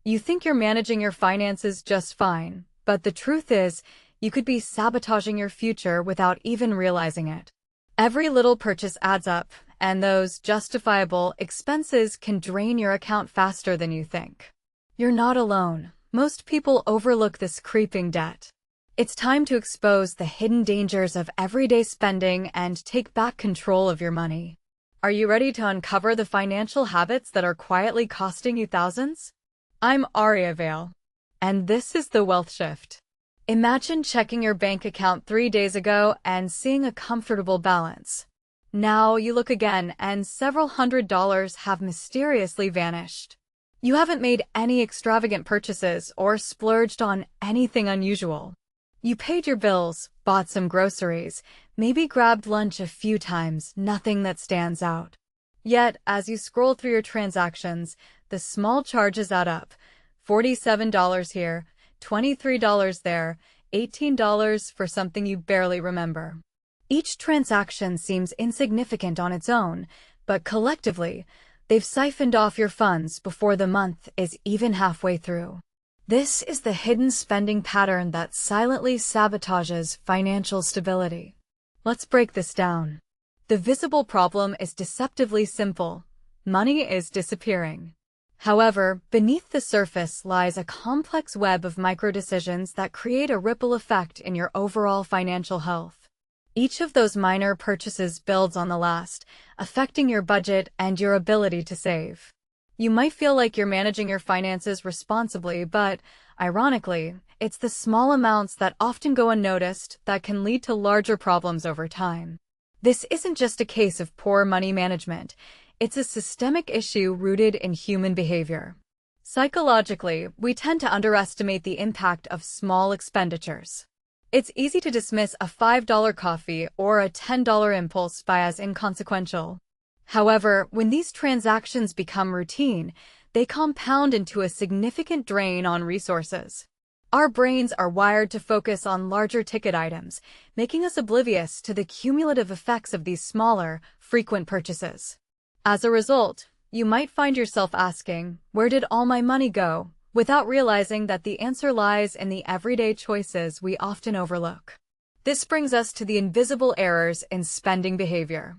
You think you're managing your finances just fine, but the truth is, you could be sabotaging your future without even realizing it. Every little purchase adds up, and those justifiable expenses can drain your account faster than you think. You're not alone. Most people overlook this creeping debt. It's time to expose the hidden dangers of everyday spending and take back control of your money. Are you ready to uncover the financial habits that are quietly costing you thousands? I'm Aria Vale, and this is The Wealth Shift. Imagine checking your bank account 3 days ago and seeing a comfortable balance. Now you look again and several $100s have mysteriously vanished. You haven't made any extravagant purchases or splurged on anything unusual. You paid your bills, bought some groceries, maybe grabbed lunch a few times, nothing that stands out. Yet, as you scroll through your transactions, the small charges add up. $47 here, $23 there, $18 for something you barely remember. Each transaction seems insignificant on its own, but collectively, they've siphoned off your funds before the month is even halfway through. This is the hidden spending pattern that silently sabotages financial stability. Let's break this down. The visible problem is deceptively simple. Money is disappearing. However, beneath the surface lies a complex web of micro-decisions that create a ripple effect in your overall financial health. Each of those minor purchases builds on the last, affecting your budget and your ability to save. You might feel like you're managing your finances responsibly, but, ironically, it's the small amounts that often go unnoticed that can lead to larger problems over time. This isn't just a case of poor money management. It's a systemic issue rooted in human behavior. Psychologically, we tend to underestimate the impact of small expenditures. It's easy to dismiss a $5 coffee or a $10 impulse buy as inconsequential. However, when these transactions become routine, they compound into a significant drain on resources. Our brains are wired to focus on larger ticket items, making us oblivious to the cumulative effects of these smaller, frequent purchases. As a result, you might find yourself asking, "Where did all my money go?" without realizing that the answer lies in the everyday choices we often overlook. This brings us to the invisible errors in spending behavior.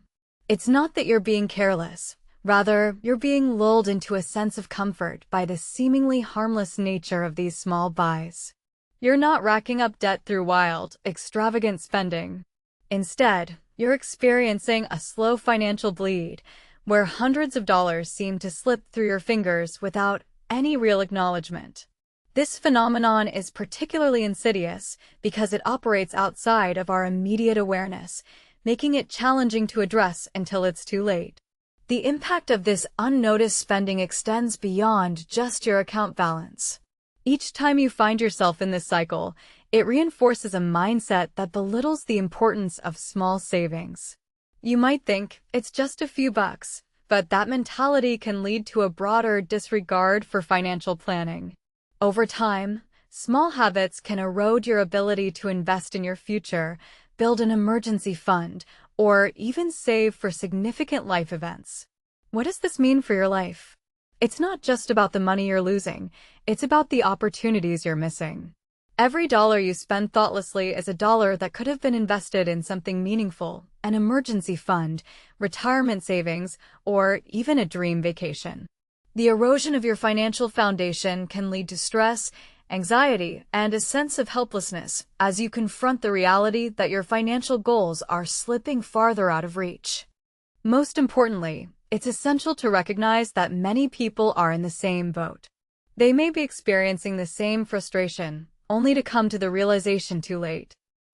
It's not that you're being careless. Rather, you're being lulled into a sense of comfort by the seemingly harmless nature of these small buys. You're not racking up debt through wild, extravagant spending. Instead, you're experiencing a slow financial bleed, where hundreds of dollars seem to slip through your fingers without any real acknowledgement. This phenomenon is particularly insidious because it operates outside of our immediate awareness, making it challenging to address until it's too late. The impact of this unnoticed spending extends beyond just your account balance. Each time you find yourself in this cycle, it reinforces a mindset that belittles the importance of small savings. You might think, it's just a few bucks, but that mentality can lead to a broader disregard for financial planning. Over time, small habits can erode your ability to invest in your future, build an emergency fund, or even save for significant life events. What does this mean for your life? It's not just about the money you're losing, it's about the opportunities you're missing. Every dollar you spend thoughtlessly is a dollar that could have been invested in something meaningful, an emergency fund, retirement savings, or even a dream vacation. The erosion of your financial foundation can lead to stress, anxiety, and a sense of helplessness as you confront the reality that your financial goals are slipping farther out of reach. Most importantly, it's essential to recognize that many people are in the same boat. They may be experiencing the same frustration, only to come to the realization too late.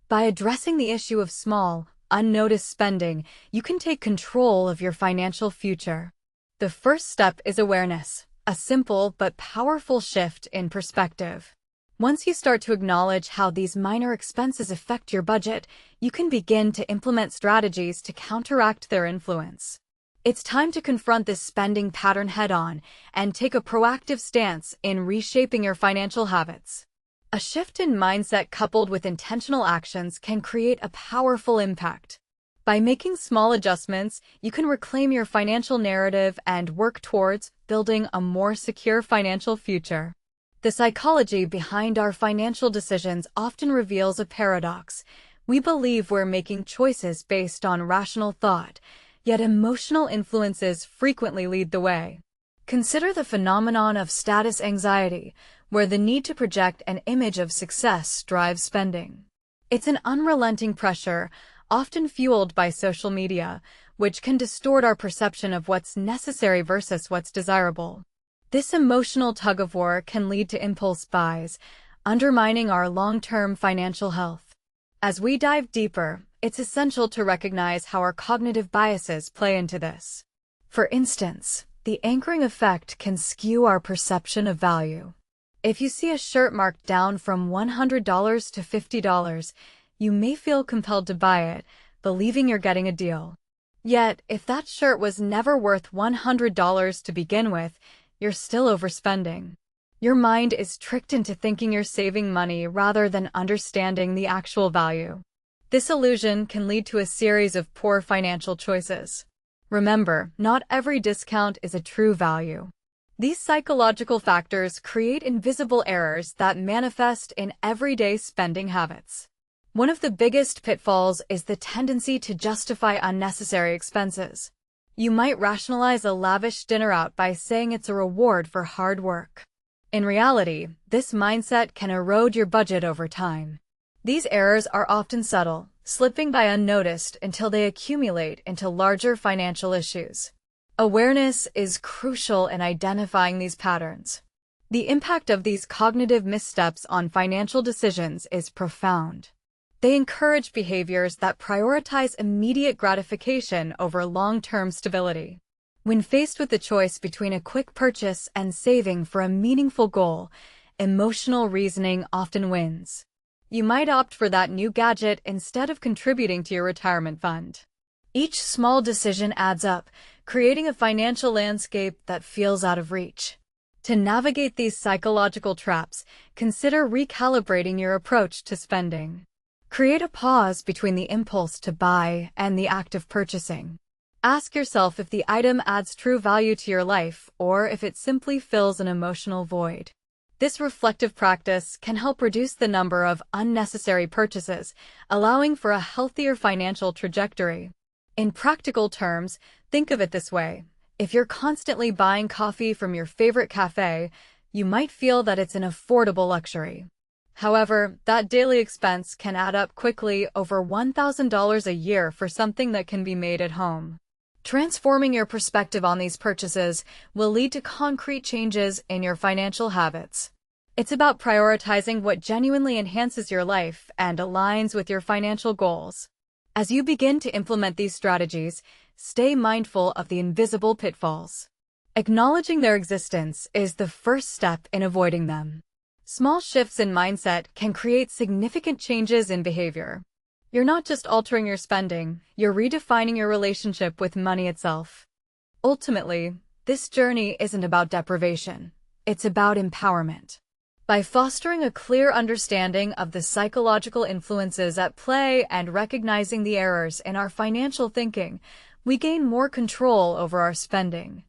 By addressing the issue of small, unnoticed spending, you can take control of your financial future. The first step is awareness, a simple but powerful shift in perspective. Once you start to acknowledge how these minor expenses affect your budget, you can begin to implement strategies to counteract their influence. It's time to confront this spending pattern head-on and take a proactive stance in reshaping your financial habits. A shift in mindset coupled with intentional actions can create a powerful impact. By making small adjustments, you can reclaim your financial narrative and work towards building a more secure financial future. The psychology behind our financial decisions often reveals a paradox. We believe we're making choices based on rational thought, yet emotional influences frequently lead the way. Consider the phenomenon of status anxiety, where the need to project an image of success drives spending. It's an unrelenting pressure, often fueled by social media, which can distort our perception of what's necessary versus what's desirable. This emotional tug-of-war can lead to impulse buys, undermining our long-term financial health. As we dive deeper, it's essential to recognize how our cognitive biases play into this. For instance, the anchoring effect can skew our perception of value. If you see a shirt marked down from $100 to $50, you may feel compelled to buy it, believing you're getting a deal. Yet, if that shirt was never worth $100 to begin with, you're still overspending. Your mind is tricked into thinking you're saving money rather than understanding the actual value. This illusion can lead to a series of poor financial choices. Remember, not every discount is a true value. These psychological factors create invisible errors that manifest in everyday spending habits. One of the biggest pitfalls is the tendency to justify unnecessary expenses. You might rationalize a lavish dinner out by saying it's a reward for hard work. In reality, this mindset can erode your budget over time. These errors are often subtle, slipping by unnoticed until they accumulate into larger financial issues. Awareness is crucial in identifying these patterns. The impact of these cognitive missteps on financial decisions is profound. They encourage behaviors that prioritize immediate gratification over long-term stability. When faced with the choice between a quick purchase and saving for a meaningful goal, emotional reasoning often wins. You might opt for that new gadget instead of contributing to your retirement fund. Each small decision adds up, creating a financial landscape that feels out of reach. To navigate these psychological traps, consider recalibrating your approach to spending. Create a pause between the impulse to buy and the act of purchasing. Ask yourself if the item adds true value to your life or if it simply fills an emotional void. This reflective practice can help reduce the number of unnecessary purchases, allowing for a healthier financial trajectory. In practical terms, think of it this way. If you're constantly buying coffee from your favorite cafe, you might feel that it's an affordable luxury. However, that daily expense can add up quickly, over $1,000 a year for something that can be made at home. Transforming your perspective on these purchases will lead to concrete changes in your financial habits. It's about prioritizing what genuinely enhances your life and aligns with your financial goals. As you begin to implement these strategies, stay mindful of the invisible pitfalls. Acknowledging their existence is the first step in avoiding them. Small shifts in mindset can create significant changes in behavior. You're not just altering your spending, you're redefining your relationship with money itself. Ultimately, this journey isn't about deprivation. It's about empowerment. By fostering a clear understanding of the psychological influences at play and recognizing the errors in our financial thinking, we gain more control over our spending.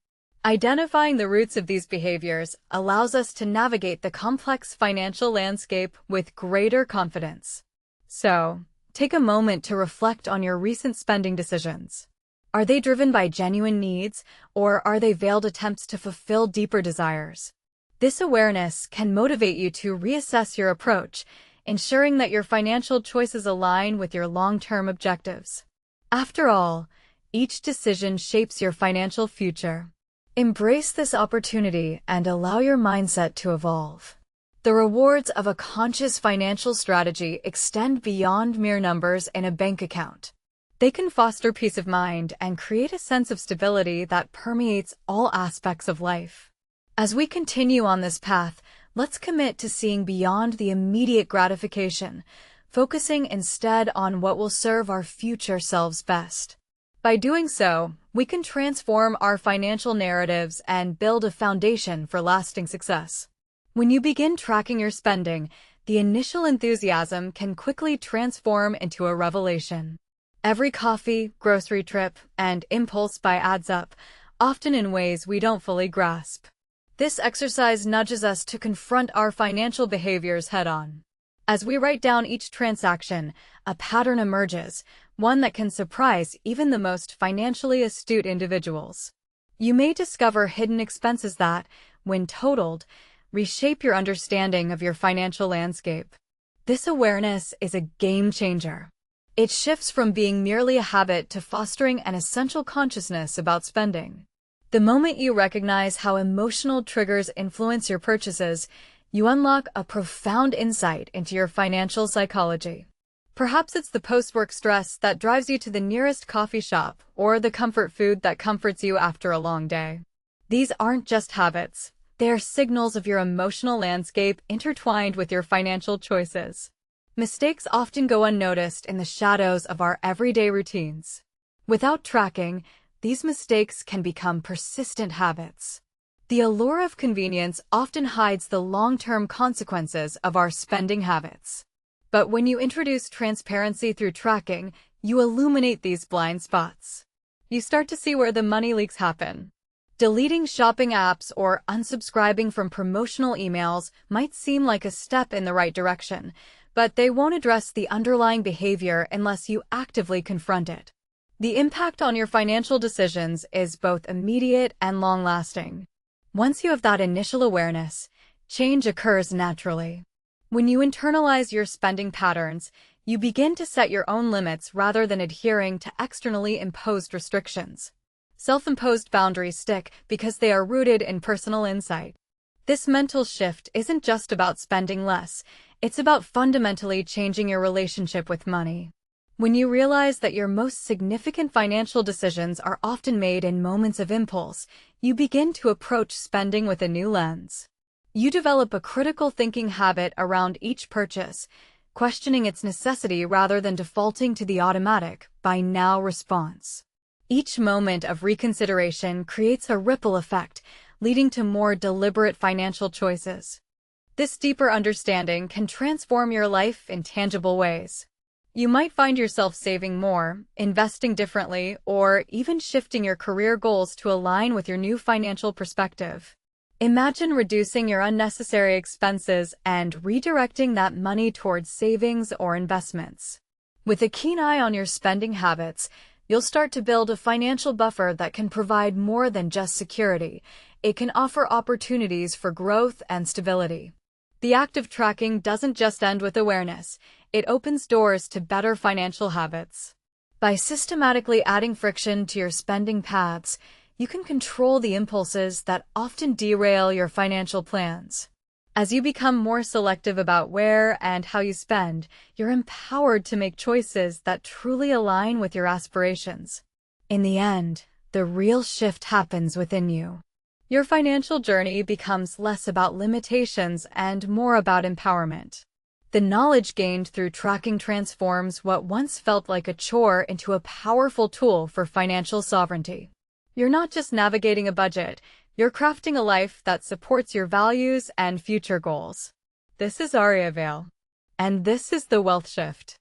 Identifying the roots of these behaviors allows us to navigate the complex financial landscape with greater confidence. So, take a moment to reflect on your recent spending decisions. Are they driven by genuine needs, or are they veiled attempts to fulfill deeper desires? This awareness can motivate you to reassess your approach, ensuring that your financial choices align with your long-term objectives. After all, each decision shapes your financial future. Embrace this opportunity and allow your mindset to evolve. The rewards of a conscious financial strategy extend beyond mere numbers in a bank account. They can foster peace of mind and create a sense of stability that permeates all aspects of life. As we continue on this path, let's commit to seeing beyond the immediate gratification, focusing instead on what will serve our future selves best. By doing so, we can transform our financial narratives and build a foundation for lasting success. When you begin tracking your spending, the initial enthusiasm can quickly transform into a revelation. Every coffee, grocery trip, and impulse buy adds up, often in ways we don't fully grasp. This exercise nudges us to confront our financial behaviors head-on. As we write down each transaction, a pattern emerges, one that can surprise even the most financially astute individuals. You may discover hidden expenses that, when totaled, reshape your understanding of your financial landscape. This awareness is a game changer. It shifts from being merely a habit to fostering an essential consciousness about spending. The moment you recognize how emotional triggers influence your purchases, you unlock a profound insight into your financial psychology. Perhaps it's the post-work stress that drives you to the nearest coffee shop or the comfort food that comforts you after a long day. These aren't just habits. They are signals of your emotional landscape intertwined with your financial choices. Mistakes often go unnoticed in the shadows of our everyday routines. Without tracking, these mistakes can become persistent habits. The allure of convenience often hides the long-term consequences of our spending habits. But when you introduce transparency through tracking, you illuminate these blind spots. You start to see where the money leaks happen. Deleting shopping apps or unsubscribing from promotional emails might seem like a step in the right direction, but they won't address the underlying behavior unless you actively confront it. The impact on your financial decisions is both immediate and long-lasting. Once you have that initial awareness, change occurs naturally. When you internalize your spending patterns, you begin to set your own limits rather than adhering to externally imposed restrictions. Self-imposed boundaries stick because they are rooted in personal insight. This mental shift isn't just about spending less, it's about fundamentally changing your relationship with money. When you realize that your most significant financial decisions are often made in moments of impulse, you begin to approach spending with a new lens. You develop a critical thinking habit around each purchase, questioning its necessity rather than defaulting to the automatic, "buy now" response. Each moment of reconsideration creates a ripple effect, leading to more deliberate financial choices. This deeper understanding can transform your life in tangible ways. You might find yourself saving more, investing differently, or even shifting your career goals to align with your new financial perspective. Imagine reducing your unnecessary expenses and redirecting that money towards savings or investments. With a keen eye on your spending habits, you'll start to build a financial buffer that can provide more than just security. It can offer opportunities for growth and stability. The act of tracking doesn't just end with awareness. It opens doors to better financial habits. By systematically adding friction to your spending paths, you can control the impulses that often derail your financial plans. As you become more selective about where and how you spend, you're empowered to make choices that truly align with your aspirations. In the end, the real shift happens within you. Your financial journey becomes less about limitations and more about empowerment. The knowledge gained through tracking transforms what once felt like a chore into a powerful tool for financial sovereignty. You're not just navigating a budget, you're crafting a life that supports your values and future goals. This is Aria Vale, and this is The Wealth Shift.